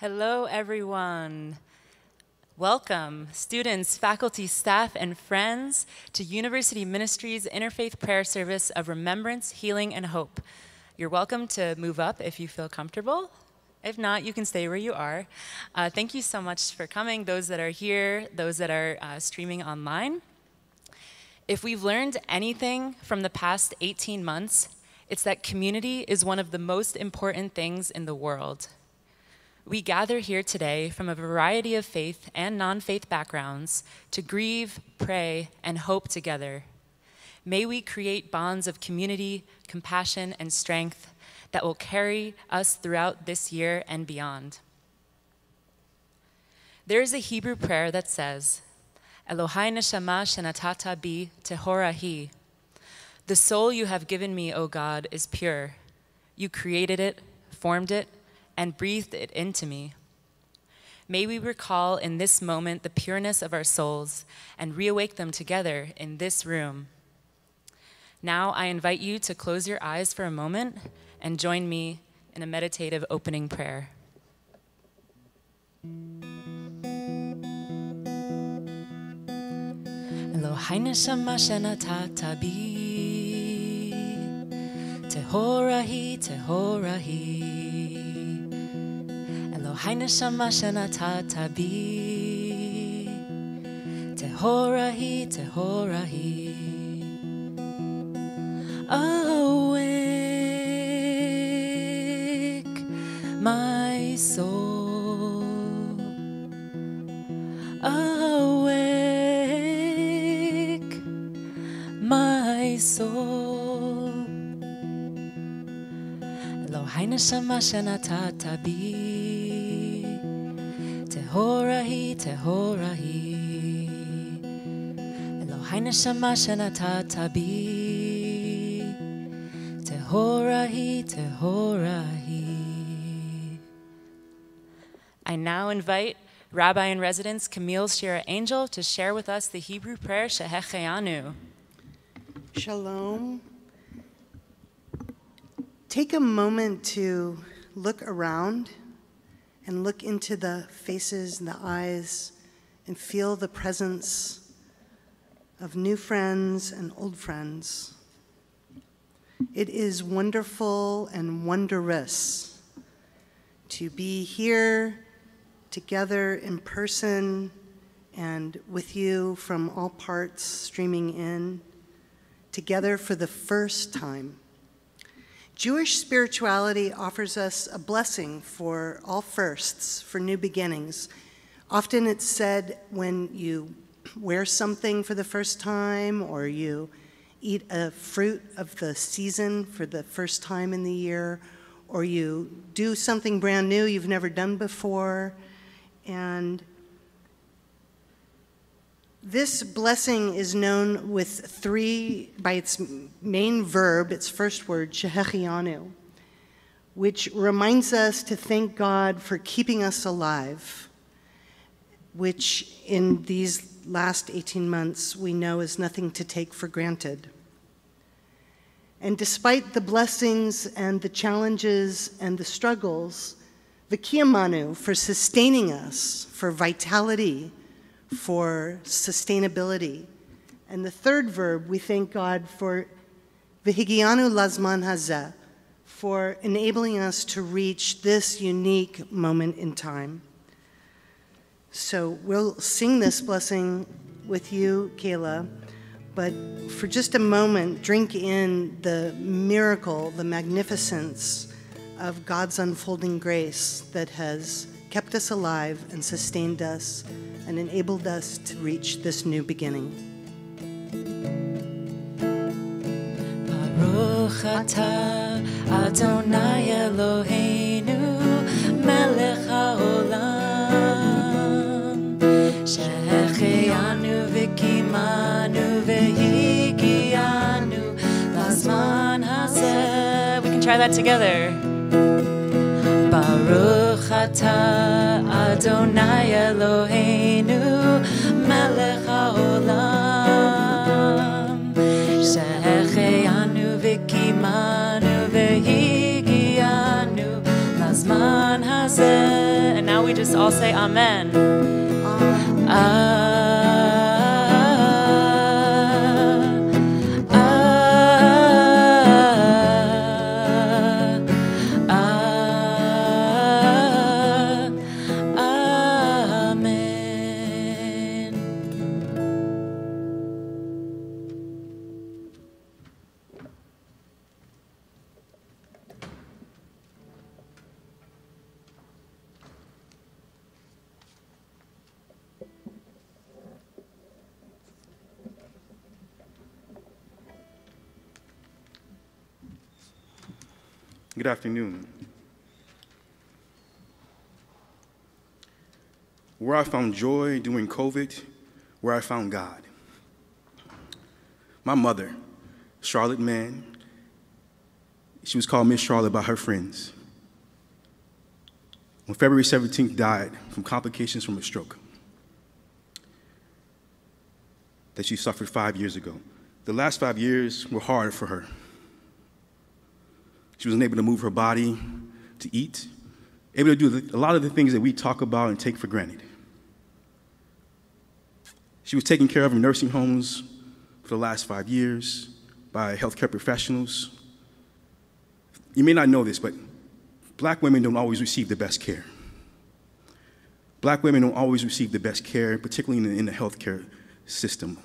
Hello, everyone. Welcome, students, faculty, staff, and friends, to University Ministries' Interfaith Prayer Service of Remembrance, Healing, and Hope. You're welcome to move up if you feel comfortable. If not, you can stay where you are. Thank you so much for coming, those that are here, those that are streaming online. If we've learned anything from the past 18 months, it's that community is one of the most important things in the world. We gather here today from a variety of faith and non-faith backgrounds to grieve, pray, and hope together. May we create bonds of community, compassion, and strength that will carry us throughout this year and beyond. There is a Hebrew prayer that says, Elohai neshama shenatata bi tehora hi. The soul you have given me, O God, is pure. You created it, formed it, and breathed it into me. May we recall in this moment the pureness of our souls and reawake them together in this room. Now I invite you to close your eyes for a moment and join me in a meditative opening prayer. Elohai neshama shenatata bi tehora hi, tehora hi. Elohai neshama shenatata bi tehora hi, tehora hi. Awake, my soul. Awake, my soul. Elohai neshama shenatata bi tehora hi, tehora hi. Elohai neshama shenatata bi tehora hi, tehora hi. I now invite Rabbi in Residence Camille Shira Angel to share with us the Hebrew prayer Shehecheanu. Shalom. Take a moment to look around and look into the faces and the eyes and feel the presence of new friends and old friends. It is wonderful and wondrous to be here together in person and with you from all parts streaming in, together for the first time. Jewish spirituality offers us a blessing for all firsts, for new beginnings. Often it's said when you wear something for the first time or you eat a fruit of the season for the first time in the year, or you do something brand new you've never done before. And this blessing is known with by its main verb, its first word, shehechianu, which reminds us to thank God for keeping us alive, which in these last 18 months we know is nothing to take for granted. And despite the blessings and the challenges and the struggles, the kiyamanu, for sustaining us, for vitality, for sustainability. And the third verb, we thank God for v'higianu lazman hazeh, for enabling us to reach this unique moment in time. So we'll sing this blessing with you, Kayla, but for just a moment, drink in the miracle, the magnificence of God's unfolding grace that has kept us alive and sustained us and enabled us to reach this new beginning. Baruch atah Adonai Eloheinu melech haolam shehecheanu v'kimanu v'higianu lazman hazeh. We can try that together. Baruch atah Adonai Eloheinu melech haolam shehecheanu v'kimanu v'higianu lazman hazeh. And now just all say amen. Good afternoon. Where I found joy during COVID, where I found God. My mother, Charlotte Mann, she was called Miss Charlotte by her friends. On February 17th, died from complications from a stroke that she suffered 5 years ago. The last 5 years were hard for her. She wasn't able to move her body, to eat, able to do a lot of the things that we talk about and take for granted. She was taken care of in nursing homes for the last 5 years by healthcare professionals. You may not know this, but black women don't always receive the best care. Black women don't always receive the best care, particularly in the healthcare system.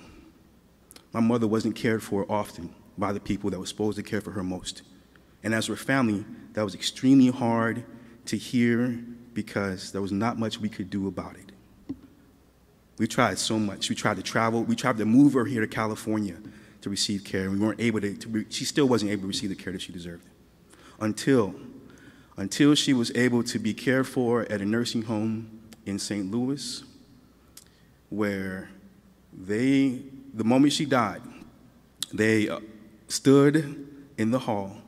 My mother wasn't cared for often by the people that were supposed to care for her most. And as her family, that was extremely hard to hear because there was not much we could do about it. We tried so much. We tried to travel. We tried to move her here to California to receive care. And we weren't able she still wasn't able to receive the care that she deserved. Until she was able to be cared for at a nursing home in St. Louis, where the moment she died, they stood in the hall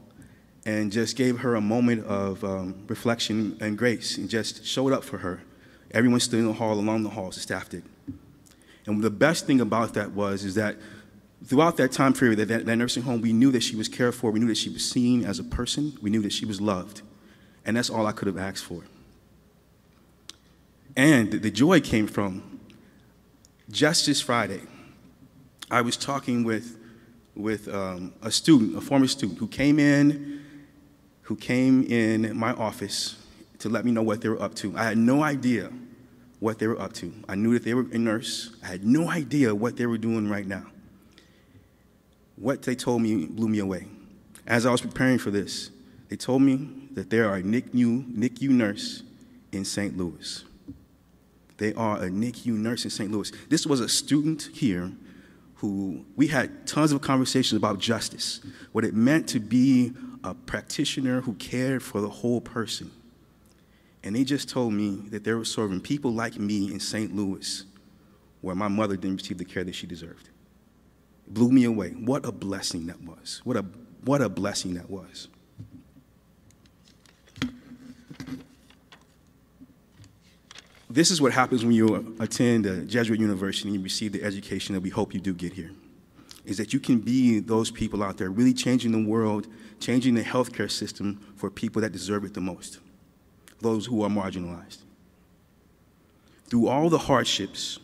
and just gave her a moment of reflection and grace and just showed up for her. Everyone stood in the hall, along the halls, the staff did. And the best thing about that is that throughout that time period, that nursing home, we knew that she was cared for, we knew that she was seen as a person, we knew that she was loved. And that's all I could have asked for. And the joy came from just this Friday. I was talking with a student, a former student, who came in my office to let me know what they were up to. I had no idea what they were up to. I knew that they were a nurse. I had no idea what they were doing right now. What they told me blew me away. As I was preparing for this, they told me that there are a NICU nurse in St. Louis. They are a NICU nurse in St. Louis. This was a student here who we had tons of conversations about justice, what it meant to be a practitioner who cared for the whole person. And they just told me that they were serving people like me in St. Louis, where my mother didn't receive the care that she deserved. It blew me away. What a blessing that was. What a blessing that was. This is what happens when you attend a Jesuit university and you receive the education that we hope you do get here, is that you can be those people out there really changing the world, changing the healthcare system for people that deserve it the most, those who are marginalized. Through all the hardships,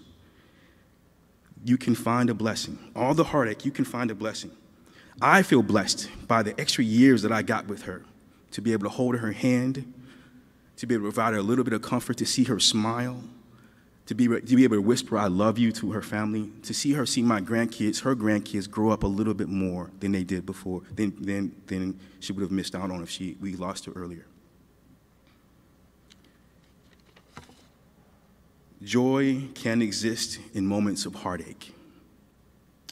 you can find a blessing. All the heartache, you can find a blessing. I feel blessed by the extra years that I got with her, to be able to hold her hand, to be able to provide her a little bit of comfort, to see her smile, to be able to whisper, "I love you" to her family, to see her see her grandkids grow up a little bit more than they did before, than she would have missed out on if we lost her earlier. Joy can exist in moments of heartache.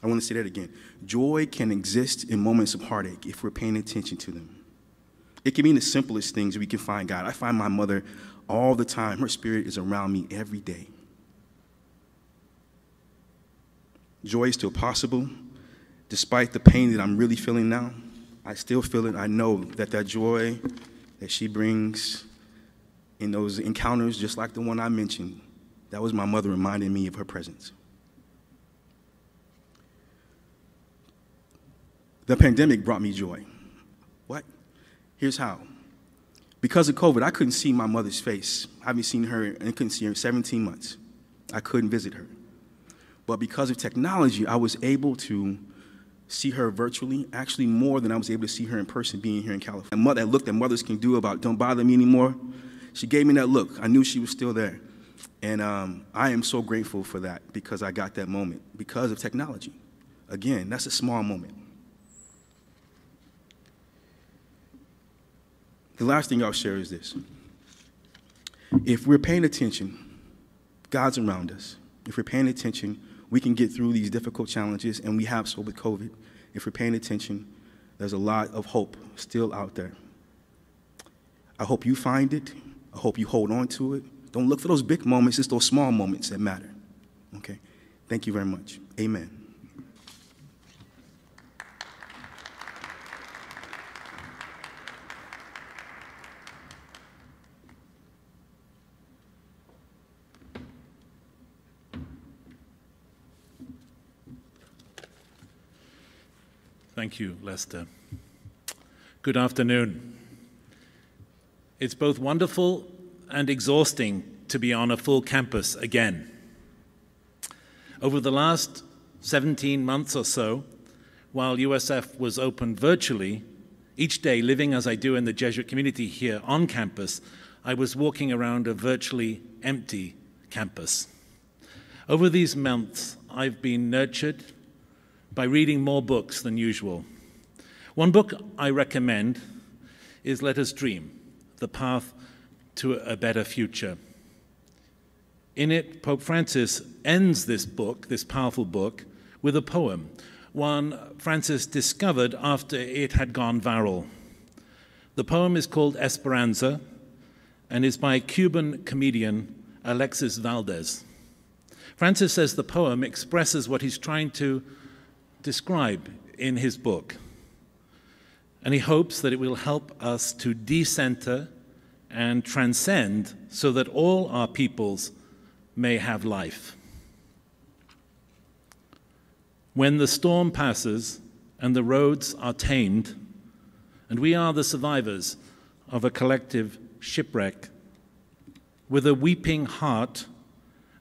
I want to say that again. Joy can exist in moments of heartache if we're paying attention to them. It can mean the simplest things we can find God. I find my mother all the time. Her spirit is around me every day. Joy is still possible. Despite the pain that I'm really feeling now, I still feel it. I know that joy that she brings in those encounters, just like the one I mentioned, that was my mother reminding me of her presence. The pandemic brought me joy. What? Here's how. Because of COVID, I couldn't see my mother's face. I haven't seen her and couldn't see her in 17 months. I couldn't visit her. But because of technology, I was able to see her virtually, actually more than I was able to see her in person being here in California. That look that mothers can do about don't bother me anymore, she gave me that look. I knew she was still there. And I am so grateful for that because I got that moment because of technology. Again, that's a small moment. The last thing I'll share is this. If we're paying attention, God's around us. If we're paying attention, we can get through these difficult challenges, and we have so with COVID. If we're paying attention, there's a lot of hope still out there. I hope you find it. I hope you hold on to it. Don't look for those big moments. It's those small moments that matter. Okay? Thank you very much. Amen. Thank you, Lester. Good afternoon. It's both wonderful and exhausting to be on a full campus again. Over the last 17 months or so, while USF was open virtually, each day living as I do in the Jesuit community here on campus, I was walking around a virtually empty campus. Over these months, I've been nurtured by reading more books than usual. One book I recommend is Let Us Dream, The Path to a Better Future. In it, Pope Francis ends this book, this powerful book, with a poem, one Francis discovered after it had gone viral. The poem is called Esperanza and is by Cuban comedian Alexis Valdez. Francis says the poem expresses what he's trying to describe in his book, and he hopes that it will help us to decenter and transcend so that all our peoples may have life. When the storm passes and the roads are tamed, and we are the survivors of a collective shipwreck, with a weeping heart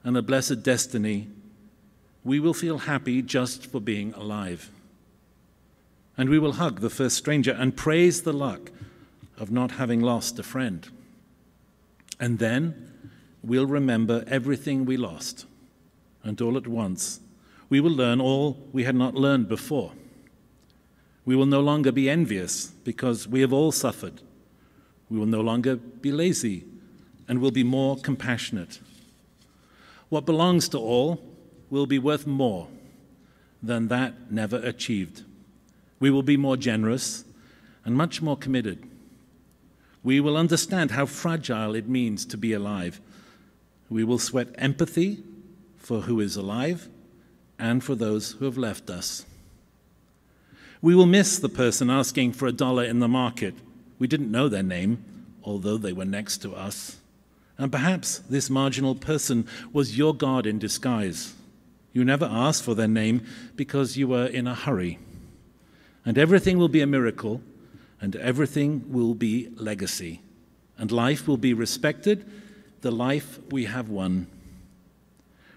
and a blessed destiny, we will feel happy just for being alive. And we will hug the first stranger and praise the luck of not having lost a friend. And then we'll remember everything we lost. And all at once, we will learn all we had not learned before. We will no longer be envious because we have all suffered. We will no longer be lazy and will be more compassionate. What belongs to all will be worth more than that never achieved. We will be more generous and much more committed. We will understand how fragile it means to be alive. We will sweat empathy for who is alive and for those who have left us. We will miss the person asking for $1 in the market. We didn't know their name, although they were next to us. And perhaps this marginal person was your God in disguise. You never asked for their name because you were in a hurry. And everything will be a miracle, and everything will be legacy. And life will be respected, the life we have won.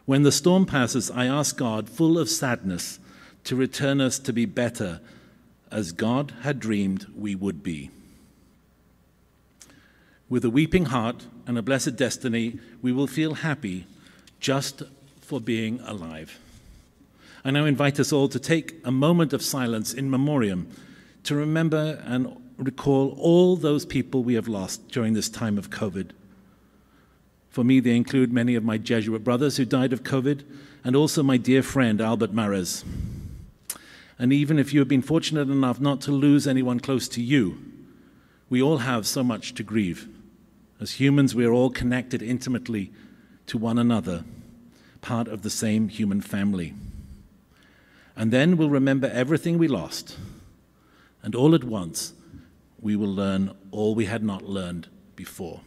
When the storm passes, I ask God, full of sadness, to return us to be better, as God had dreamed we would be. With a weeping heart and a blessed destiny, we will feel happy just for being alive. I now invite us all to take a moment of silence in memoriam to remember and recall all those people we have lost during this time of COVID. For me, they include many of my Jesuit brothers who died of COVID, and also my dear friend, Albert Mares. And even if you have been fortunate enough not to lose anyone close to you, we all have so much to grieve. As humans, we are all connected intimately to one another, part of the same human family. And then we'll remember everything we lost, and all at once, we will learn all we had not learned before.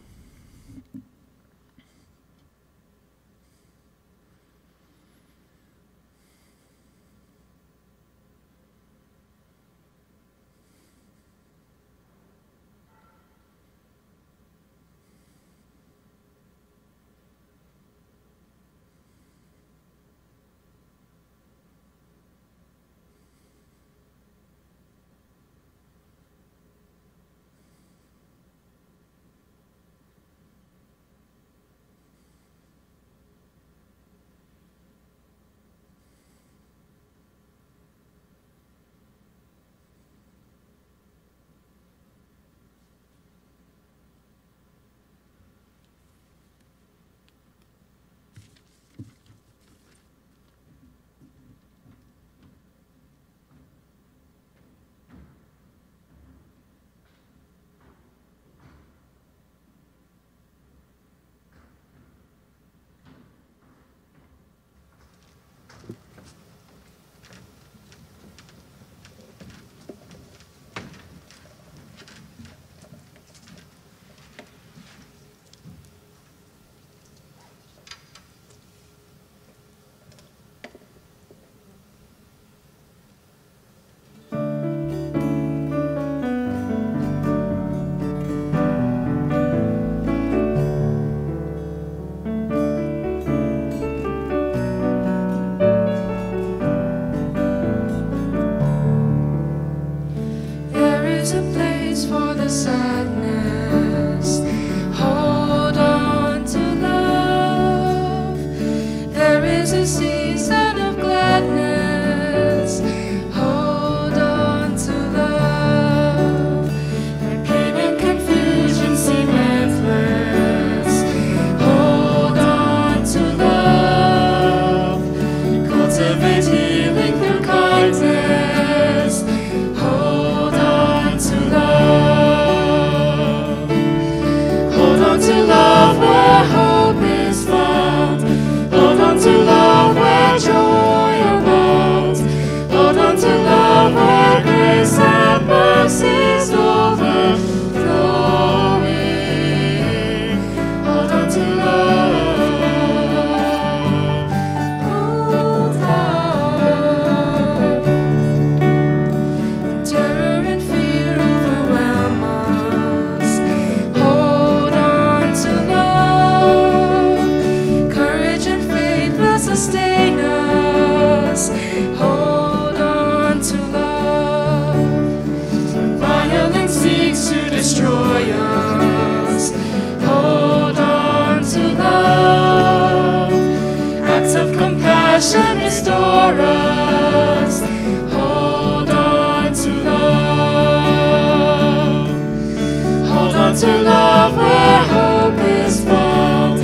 on to love where hope is found.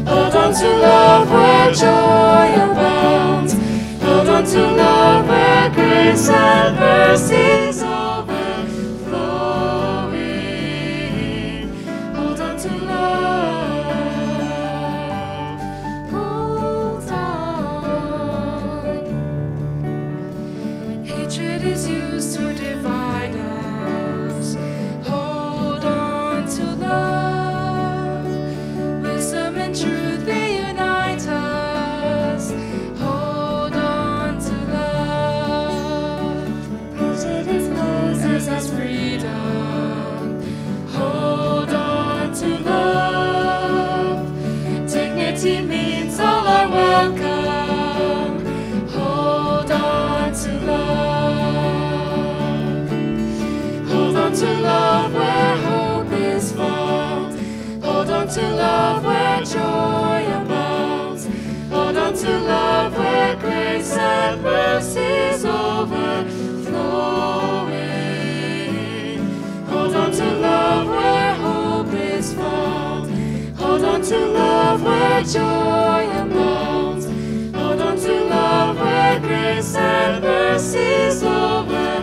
Hold on to love where joy abounds. Hold on to love where grace and mercy's overflowing. Hold on to love. Hold on. Hatred is used to divide us. Hold on to love. Wisdom and truth, they unite us. Hold on to love. Prejudice poses as freedom. Hold on to love. Dignity means all are welcome. Hold on to love. Hold on to love where hope is found. Hold on to love where joy abounds. Hold on to love where grace and mercy's overflowing. Hold on to love where hope is found. Hold on to love where joy abounds. Hold on to love where grace and mercy's overflowing.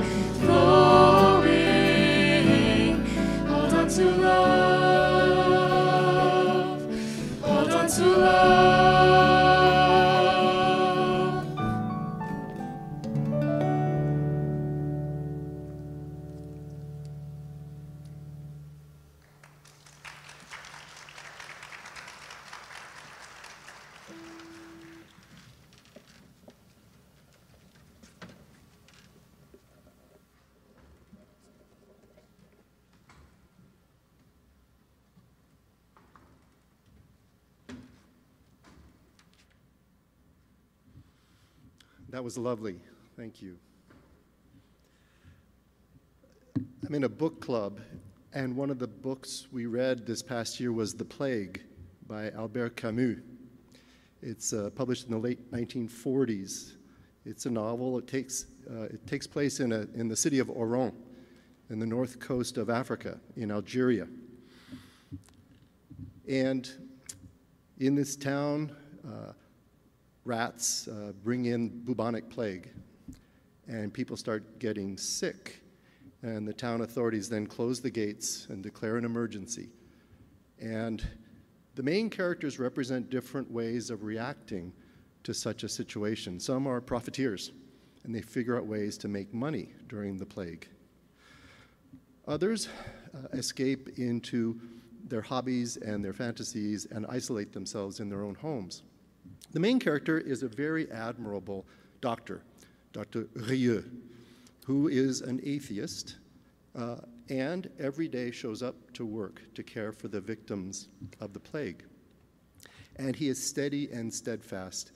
Hold on to love. Hold on to love. That was lovely. Thank you. I'm in a book club, and one of the books we read this past year was The Plague by Albert Camus. It's published in the late 1940s. It's a novel. It takes place in the city of Oran, in the north coast of Africa, in Algeria. And in this town, rats bring in bubonic plague, and people start getting sick. And the town authorities then close the gates and declare an emergency. And the main characters represent different ways of reacting to such a situation. Some are profiteers, and they figure out ways to make money during the plague. Others escape into their hobbies and their fantasies and isolate themselves in their own homes. The main character is a very admirable doctor, Dr. Rieux, who is an atheist and every day shows up to work to care for the victims of the plague. And he is steady and steadfast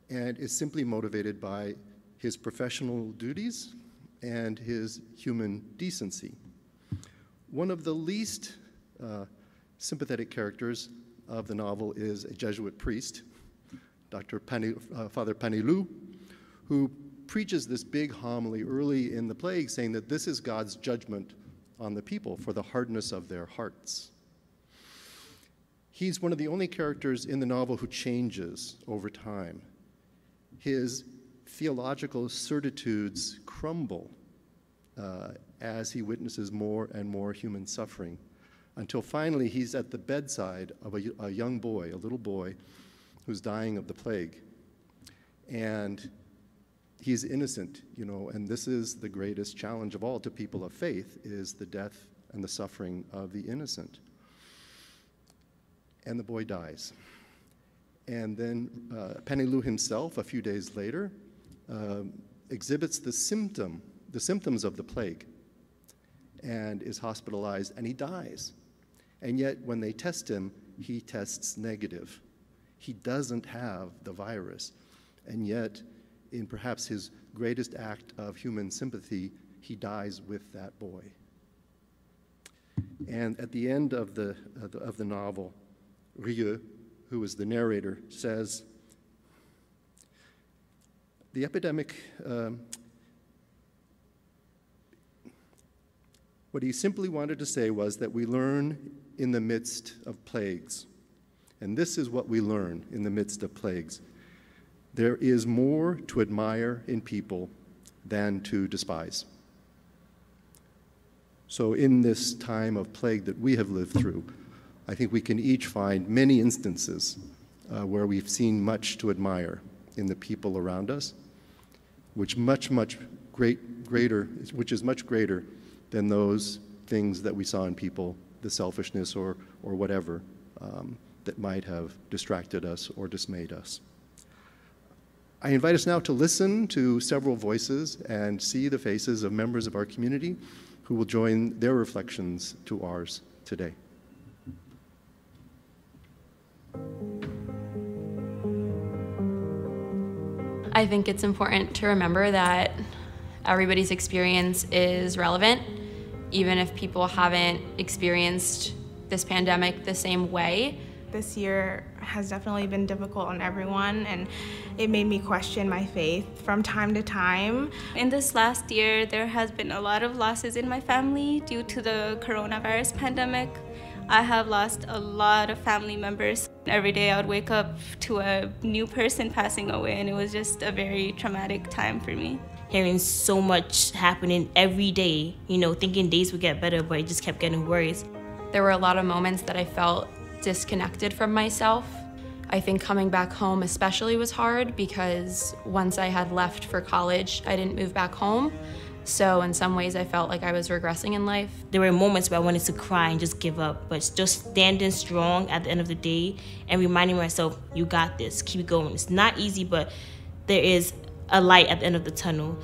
and is simply motivated by his professional duties and his human decency. One of the least sympathetic characters of the novel is a Jesuit priest, Father Panilou, who preaches this big homily early in the plague saying that this is God's judgment on the people for the hardness of their hearts. He's one of the only characters in the novel who changes over time. His theological certitudes crumble as he witnesses more and more human suffering, until finally he's at the bedside of a young boy, a little boy, who's dying of the plague. And he's innocent, you know, and this is the greatest challenge of all to people of faith, is the death and the suffering of the innocent. And the boy dies. And then Panilou himself, a few days later, exhibits the symptoms of the plague and is hospitalized, and he dies. And yet, when they test him, he tests negative. He doesn't have the virus. And yet, in perhaps his greatest act of human sympathy, he dies with that boy. And at the end of the novel, Rieux, who is the narrator, says, the epidemic What he simply wanted to say was that we learn in the midst of plagues. And this is what we learn in the midst of plagues. There is more to admire in people than to despise. So in this time of plague that we have lived through, I think we can each find many instances where we've seen much to admire in the people around us, which is much greater than those things that we saw in people, the selfishness or whatever that might have distracted us or dismayed us. I invite us now to listen to several voices and see the faces of members of our community who will join their reflections to ours today. I think it's important to remember that everybody's experience is relevant, even if people haven't experienced this pandemic the same way. This year has definitely been difficult on everyone, and it made me question my faith from time to time. In this last year, there has been a lot of losses in my family due to the coronavirus pandemic. I have lost a lot of family members. Every day I would wake up to a new person passing away, and it was just a very traumatic time for me. Hearing so much happening every day, thinking days would get better, but it just kept getting worse. There were a lot of moments that I felt disconnected from myself. I think coming back home especially was hard because once I had left for college, I didn't move back home. So in some ways I felt like I was regressing in life. There were moments where I wanted to cry and just give up, but just standing strong at the end of the day and reminding myself, you got this, keep going. It's not easy, but there is a light at the end of the tunnel.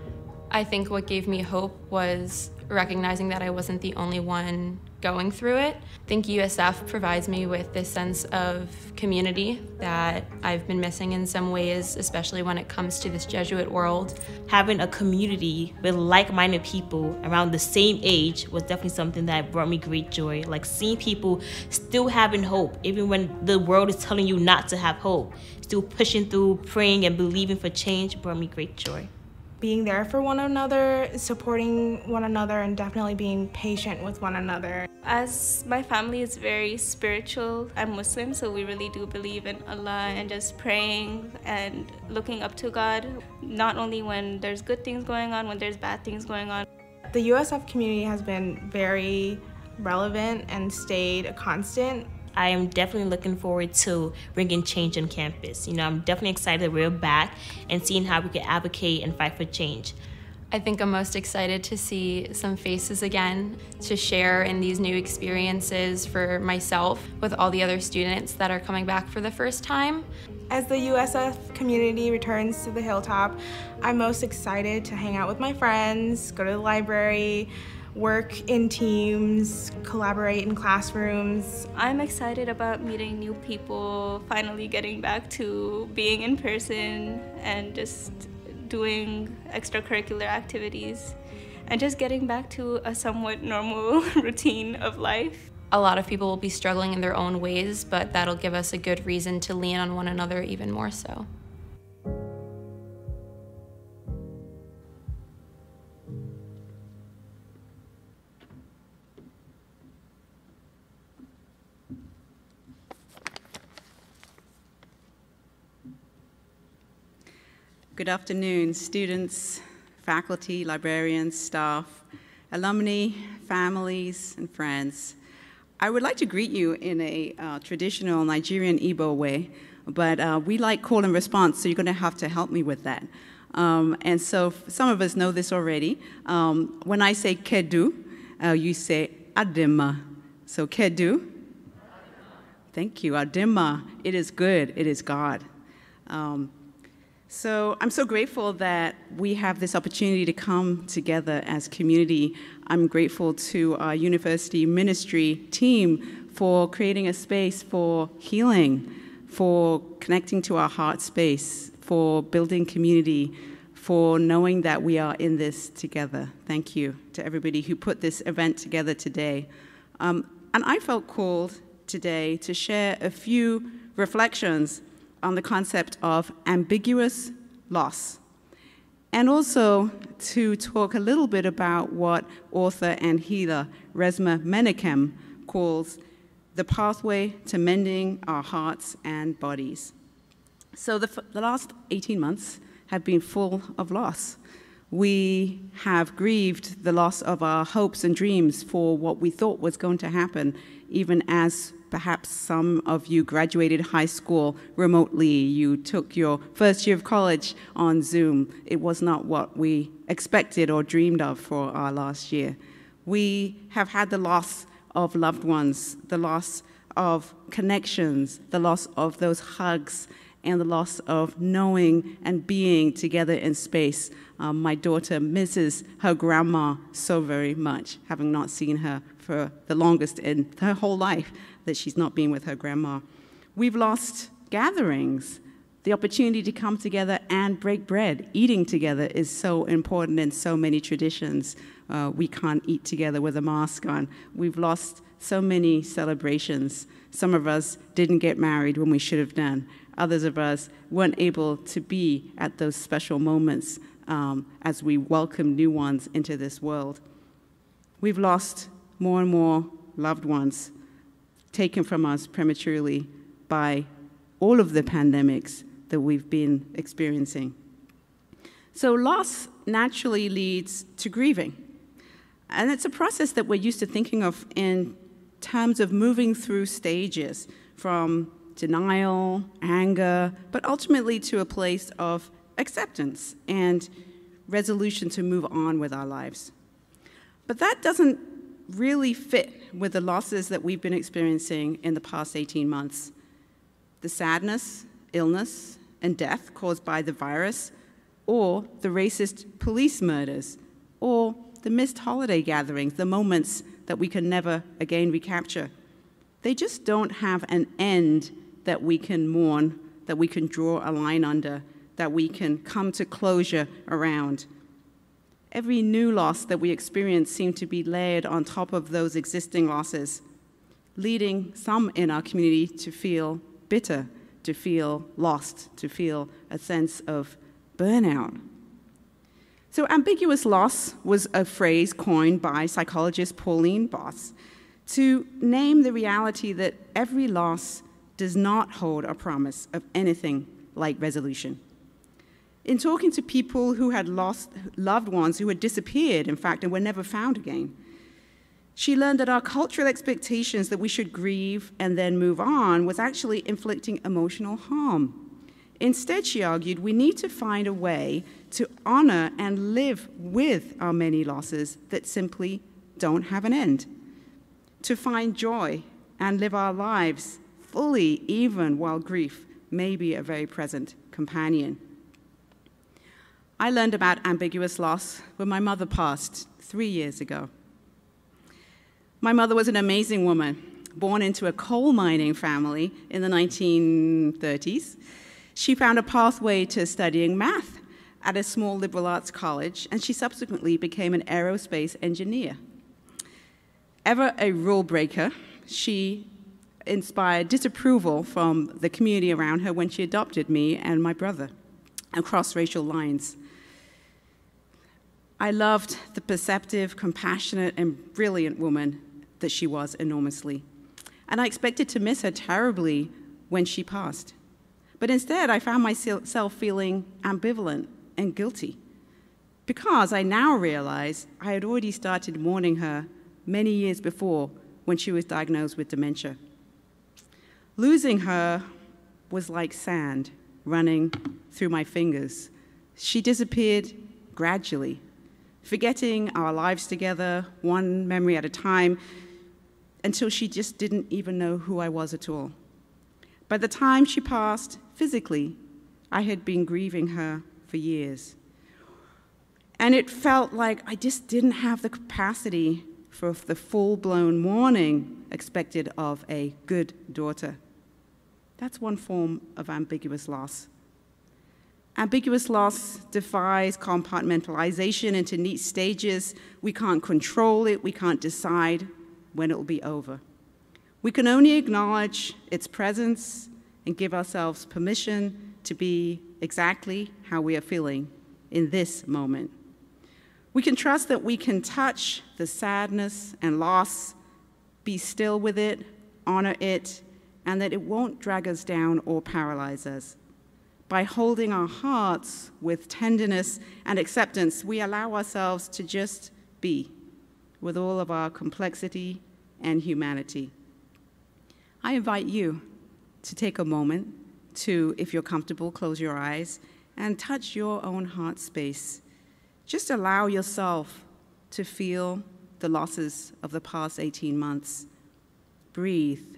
I think what gave me hope was recognizing that I wasn't the only one going through it. I think USF provides me with this sense of community that I've been missing in some ways, especially when it comes to this Jesuit world. Having a community with like-minded people around the same age was definitely something that brought me great joy. Like seeing people still having hope, even when the world is telling you not to have hope. Still pushing through, praying and believing for change brought me great joy. Being there for one another, supporting one another, and definitely being patient with one another. As my family is very spiritual, I'm Muslim, so we really do believe in Allah and just praying and looking up to God, not only when there's good things going on, when there's bad things going on. The USF community has been very relevant and stayed a constant. I am definitely looking forward to bringing change on campus. I'm definitely excited that we're back and seeing how we can advocate and fight for change. I think I'm most excited to see some faces again, to share in these new experiences for myself with all the other students that are coming back for the first time. As the USF community returns to the Hilltop, I'm most excited to hang out with my friends, go to the library, work in teams, collaborate in classrooms. I'm excited about meeting new people, finally getting back to being in person and just doing extracurricular activities and just getting back to a somewhat normal routine of life. A lot of people will be struggling in their own ways, but that'll give us a good reason to lean on one another even more so. Good afternoon, students, faculty, librarians, staff, alumni, families, and friends. I would like to greet you in a traditional Nigerian Igbo way, but we like call and response, so you're going to have to help me with that. And so some of us know this already. When I say kedu, you say adema. So kedu. Thank you, adema. It is good, it is God. So I'm so grateful that we have this opportunity to come together as community. I'm grateful to our university ministry team for creating a space for healing, for connecting to our heart space, for building community, for knowing that we are in this together. Thank you to everybody who put this event together today. And I felt called today to share a few reflections on the concept of ambiguous loss. and also to talk a little bit about what author and healer Resmaa Menakem calls the pathway to mending our hearts and bodies. So the last 18 months have been full of loss. We have grieved the loss of our hopes and dreams for what we thought was going to happen, even as perhaps some of you graduated high school remotely. You took your first year of college on Zoom. It was not what we expected or dreamed of for our last year. We have had the loss of loved ones, the loss of connections, the loss of those hugs, and the loss of knowing and being together in space. My daughter misses her grandma so very much, having not seen her for the longest in her whole life that she's not been with her grandma. We've lost gatherings. The opportunity to come together and break bread. Eating together is so important in so many traditions. We can't eat together with a mask on. We've lost so many celebrations. Some of us didn't get married when we should have done. Others of us weren't able to be at those special moments as we welcome new ones into this world. We've lost more and more loved ones taken from us prematurely by all of the pandemics that we've been experiencing. So loss naturally leads to grieving. And it's a process that we're used to thinking of in terms of moving through stages from denial, anger, but ultimately to a place of acceptance and resolution to move on with our lives. But that doesn't really fit with the losses that we've been experiencing in the past 18 months. The sadness, illness, and death caused by the virus, or the racist police murders, or the missed holiday gatherings, the moments that we can never again recapture. They just don't have an end that we can mourn, that we can draw a line under, that we can come to closure around. Every new loss that we experience seems to be layered on top of those existing losses, leading some in our community to feel bitter, to feel lost, to feel a sense of burnout. So ambiguous loss was a phrase coined by psychologist Pauline Boss to name the reality that every loss does not hold a promise of anything like resolution. In talking to people who had lost loved ones who had disappeared, in fact, and were never found again, she learned that our cultural expectations that we should grieve and then move on was actually inflicting emotional harm. Instead, she argued, we need to find a way to honor and live with our many losses that simply don't have an end, to find joy and live our lives fully, even while grief may be a very present companion. I learned about ambiguous loss when my mother passed 3 years ago. My mother was an amazing woman, born into a coal mining family in the 1930s. She found a pathway to studying math at a small liberal arts college, and she subsequently became an aerospace engineer. Ever a rule breaker, she inspired disapproval from the community around her when she adopted me and my brother across racial lines. I loved the perceptive, compassionate, and brilliant woman that she was enormously. And I expected to miss her terribly when she passed. But instead, I found myself feeling ambivalent and guilty because I now realize I had already started mourning her many years before when she was diagnosed with dementia. Losing her was like sand running through my fingers. She disappeared gradually, forgetting our lives together, one memory at a time, until she just didn't even know who I was at all. By the time she passed physically, I had been grieving her for years. And it felt like I just didn't have the capacity for the full-blown mourning expected of a good daughter. That's one form of ambiguous loss. Ambiguous loss defies compartmentalization into neat stages. We can't control it. We can't decide when it will be over. We can only acknowledge its presence and give ourselves permission to be exactly how we are feeling in this moment. We can trust that we can touch the sadness and loss, be still with it, honor it, and that it won't drag us down or paralyze us. By holding our hearts with tenderness and acceptance, we allow ourselves to just be with all of our complexity and humanity. I invite you to take a moment to, if you're comfortable, close your eyes and touch your own heart space. Just allow yourself to feel the losses of the past 18 months. Breathe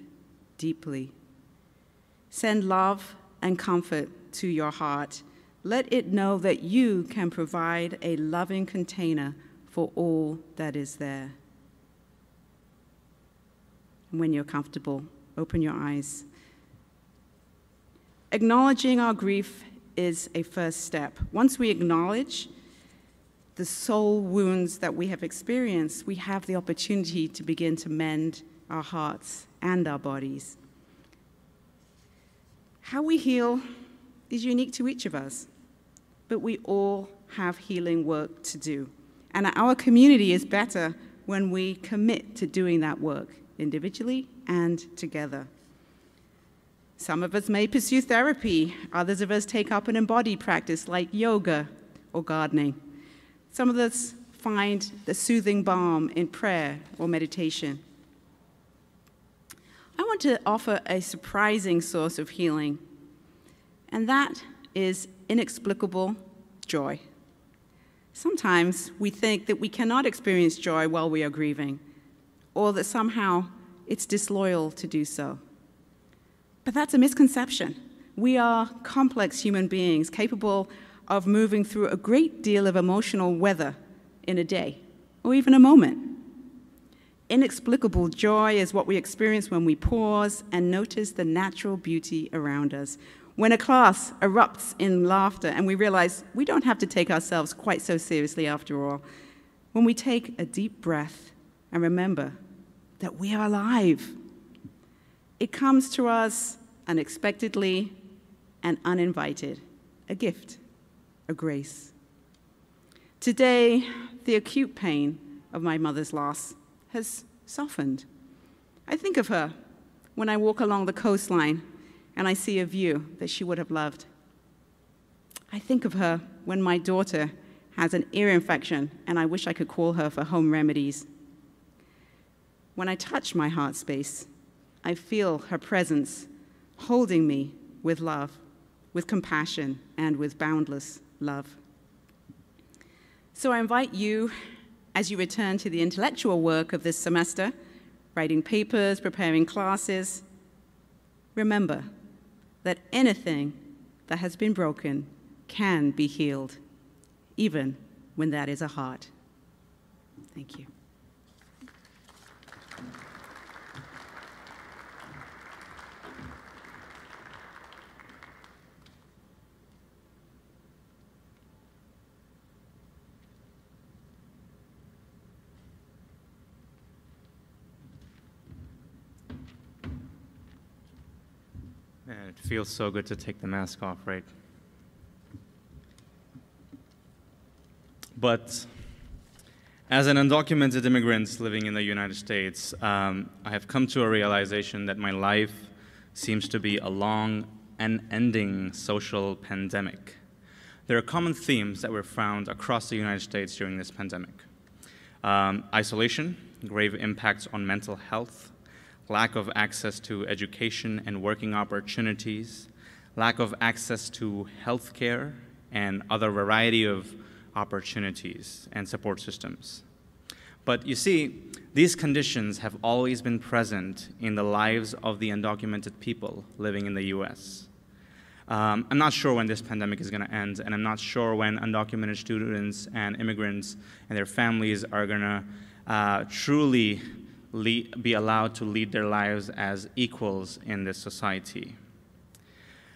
deeply. Send love and comfort to your heart. Let it know that you can provide a loving container for all that is there. When you're comfortable, open your eyes. Acknowledging our grief is a first step. Once we acknowledge the soul wounds that we have experienced, we have the opportunity to begin to mend our hearts and our bodies. How we heal is unique to each of us, but we all have healing work to do. And our community is better when we commit to doing that work individually and together. Some of us may pursue therapy. Others of us take up an embodied practice like yoga or gardening. Some of us find the soothing balm in prayer or meditation. I want to offer a surprising source of healing, and that is inexplicable joy. Sometimes we think that we cannot experience joy while we are grieving, or that somehow it's disloyal to do so. But that's a misconception. We are complex human beings capable of moving through a great deal of emotional weather in a day, or even a moment. Inexplicable joy is what we experience when we pause and notice the natural beauty around us. When a class erupts in laughter and we realize we don't have to take ourselves quite so seriously after all. When we take a deep breath and remember that we are alive. It comes to us unexpectedly and uninvited, a gift, a grace. Today, the acute pain of my mother's loss has softened. I think of her when I walk along the coastline and I see a view that she would have loved. I think of her when my daughter has an ear infection and I wish I could call her for home remedies. When I touch my heart space, I feel her presence holding me with love, with compassion, and with boundless love. So I invite you, as you return to the intellectual work of this semester, writing papers, preparing classes, remember that anything that has been broken can be healed, even when that is a heart. Thank you. Man, it feels so good to take the mask off, right? But as an undocumented immigrant living in the United States, I have come to a realization that my life seems to be a long and ending social pandemic. There are common themes that were found across the United States during this pandemic. Isolation, grave impacts on mental health, lack of access to education and working opportunities, lack of access to healthcare and other variety of opportunities and support systems. But you see, these conditions have always been present in the lives of the undocumented people living in the US. I'm not sure when this pandemic is gonna end, and I'm not sure when undocumented students and immigrants and their families are gonna truly be allowed to lead their lives as equals in this society.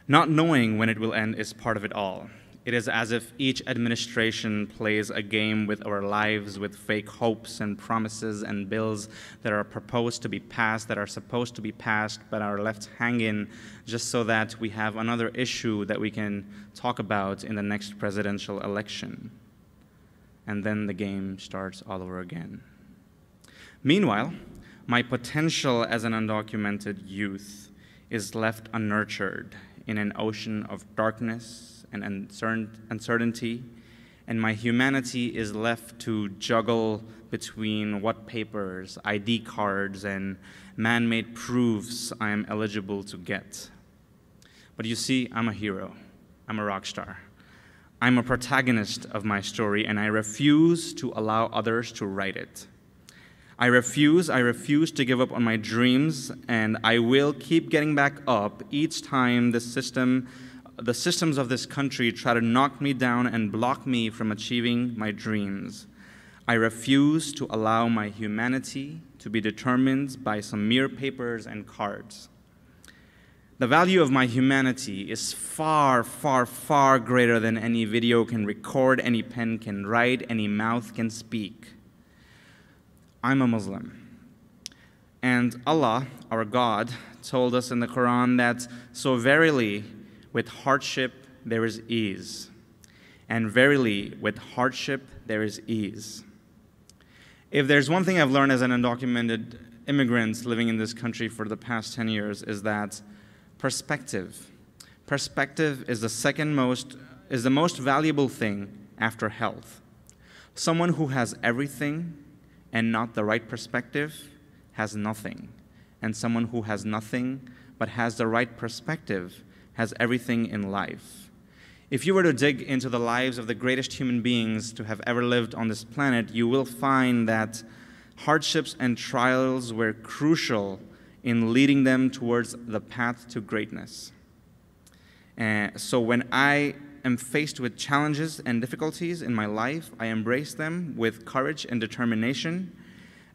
Not knowing when it will end is part of it all. It is as if each administration plays a game with our lives, with fake hopes and promises and bills that are proposed to be passed, that are supposed to be passed, but are left hanging just so that we have another issue that we can talk about in the next presidential election. And then the game starts all over again. Meanwhile, my potential as an undocumented youth is left unnurtured in an ocean of darkness and uncertainty, and my humanity is left to juggle between what papers, ID cards, and man-made proofs I am eligible to get. But you see, I'm a hero. I'm a rock star. I'm a protagonist of my story, and I refuse to allow others to write it. I refuse to give up on my dreams, and I will keep getting back up each time the systems of this country try to knock me down and block me from achieving my dreams. I refuse to allow my humanity to be determined by some mere papers and cards. The value of my humanity is far, far, far greater than any video can record, any pen can write, any mouth can speak. I'm a Muslim. And Allah, our God, told us in the Quran that, so verily, with hardship there is ease. And verily, with hardship there is ease. If there's one thing I've learned as an undocumented immigrant living in this country for the past 10 years is that perspective is the most valuable thing after health. Someone who has everything and not the right perspective has nothing. And someone who has nothing but has the right perspective has everything in life. If you were to dig into the lives of the greatest human beings to have ever lived on this planet, you will find that hardships and trials were crucial in leading them towards the path to greatness. So when I am faced with challenges and difficulties in my life, I embrace them with courage and determination,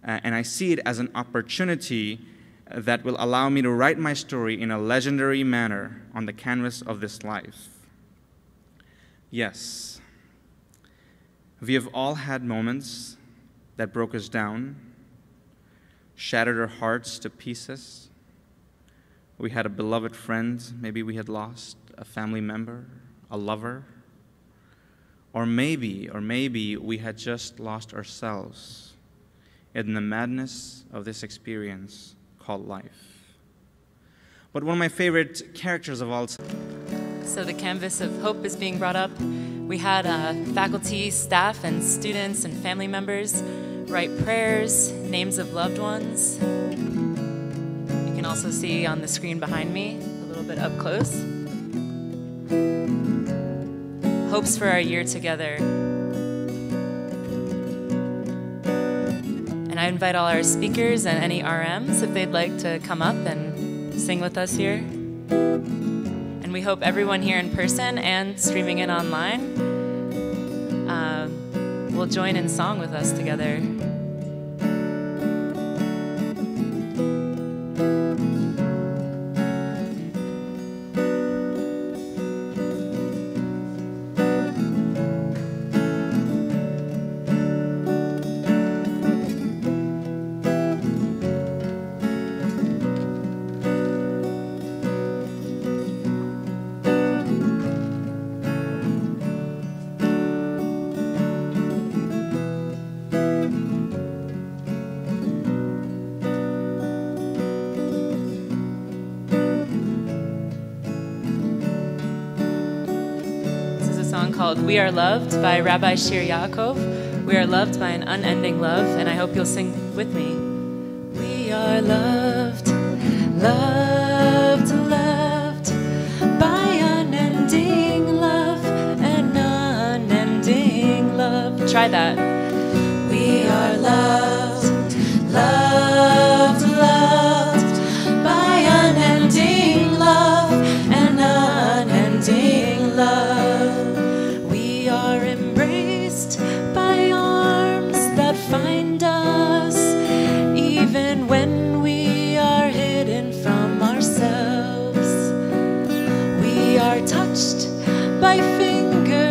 and I see it as an opportunity that will allow me to write my story in a legendary manner on the canvas of this life. Yes, we have all had moments that broke us down, shattered our hearts to pieces. We had a beloved friend, maybe we had lost a family member, a lover, or maybe we had just lost ourselves in the madness of this experience called life. But one of my favorite characters of all time. So the canvas of hope is being brought up. We had faculty, staff, and students and family members write prayers, names of loved ones. You can also see on the screen behind me, a little bit up close. Hopes for our year together. And I invite all our speakers and any RMs if they'd like to come up and sing with us here. And we hope everyone here in person and streaming it online will join in song with us together. Called We Are Loved by Rabbi Shir Yaakov. We are loved by an unending love, and I hope you'll sing with me. We are loved, loved, loved by unending love, an unending love. Try that. We are loved, loved, loved by unending love, an unending love. Find us even when we are hidden from ourselves. We are touched by fingers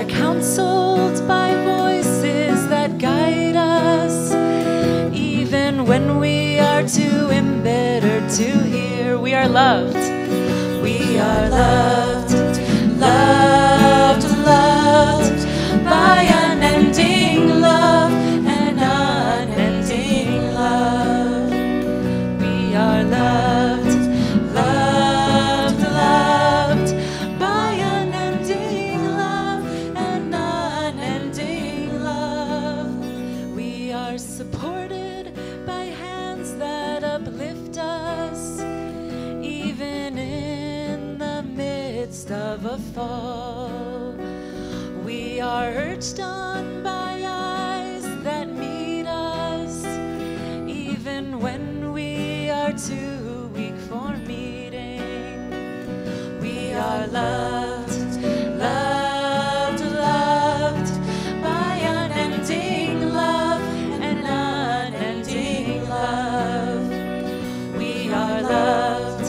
are counseled by voices that guide us, even when we are too embittered to hear. We are loved. We are loved, loved, loved by unending love and unending love. We are loved, loved, loved by unending love and unending love. We are supported by hands that uplift us, even in the midst of a fall. We are urged on by eyes that meet us, even when we are too weak for meeting. We are loved, loved, loved by unending love and unending love. We are loved,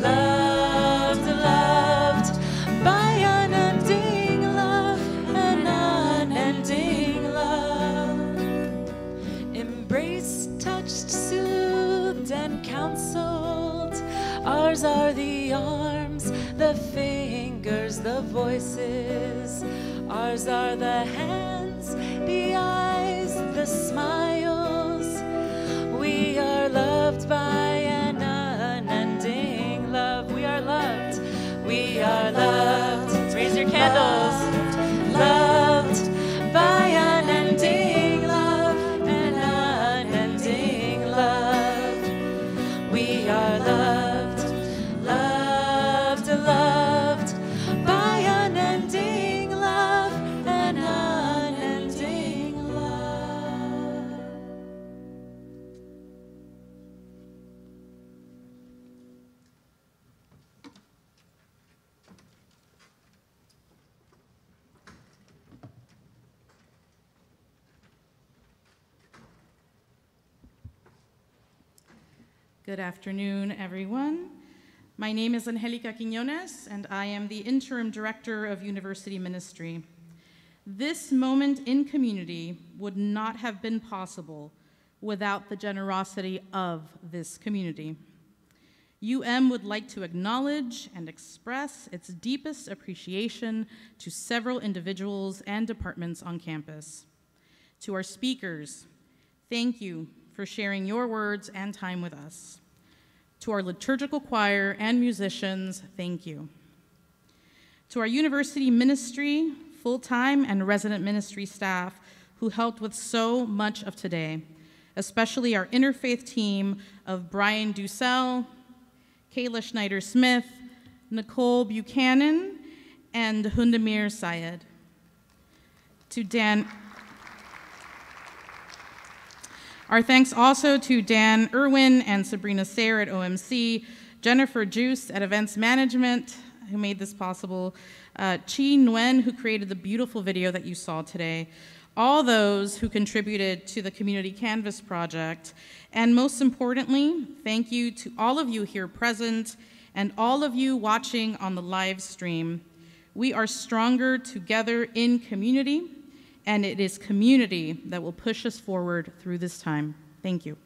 loved, loved by unending love and unending love. Embraced, touched, soothed, and counseled. Ours are the arms, the fingers, the voices. Ours are the hands, the eyes, the smiles. We are loved by an unending love. We are loved. We are loved. Raise your candles. Loved by unending love and unending love. We are loved, loved, loved by unending love and unending love. Good afternoon, everyone. My name is Angelica Quinones, and I am the Interim Director of University Ministry. This moment in community would not have been possible without the generosity of this community. UM would like to acknowledge and express its deepest appreciation to several individuals and departments on campus. To our speakers, thank you for sharing your words and time with us. To our liturgical choir and musicians, thank you. To our university ministry, full-time and resident ministry staff who helped with so much of today, especially our interfaith team of Brian Dussel, Kayla Schneider-Smith, Nicole Buchanan, and Hundamir Syed. To Dan, our thanks also to Dan Irwin and Sabrina Sayre at OMC, Jennifer Juice at Events Management, who made this possible, Chi Nguyen, who created the beautiful video that you saw today, all those who contributed to the Community Canvas project, and most importantly, thank you to all of you here present and all of you watching on the live stream. We are stronger together in community, and it is community that will push us forward through this time. Thank you.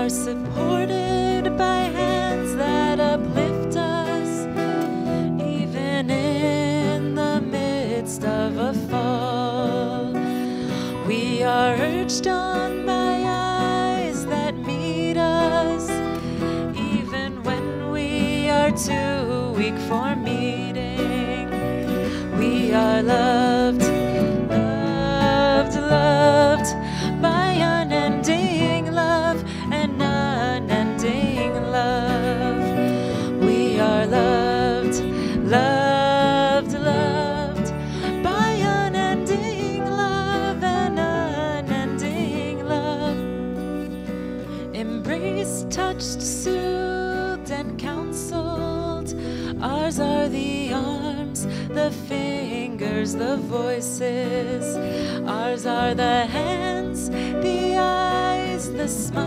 are supported by hands that uplift us, even in the midst of a fall. We are urged on by eyes that meet us, even when we are too weak for meeting. We are loved, loved, loved by unending love and unending love. We are loved, loved, loved by unending love and unending love. Embraced, touched, soothed, and counseled. Ours are the arms, the fingers, the voices. Ours are the hands, the eyes, the smile.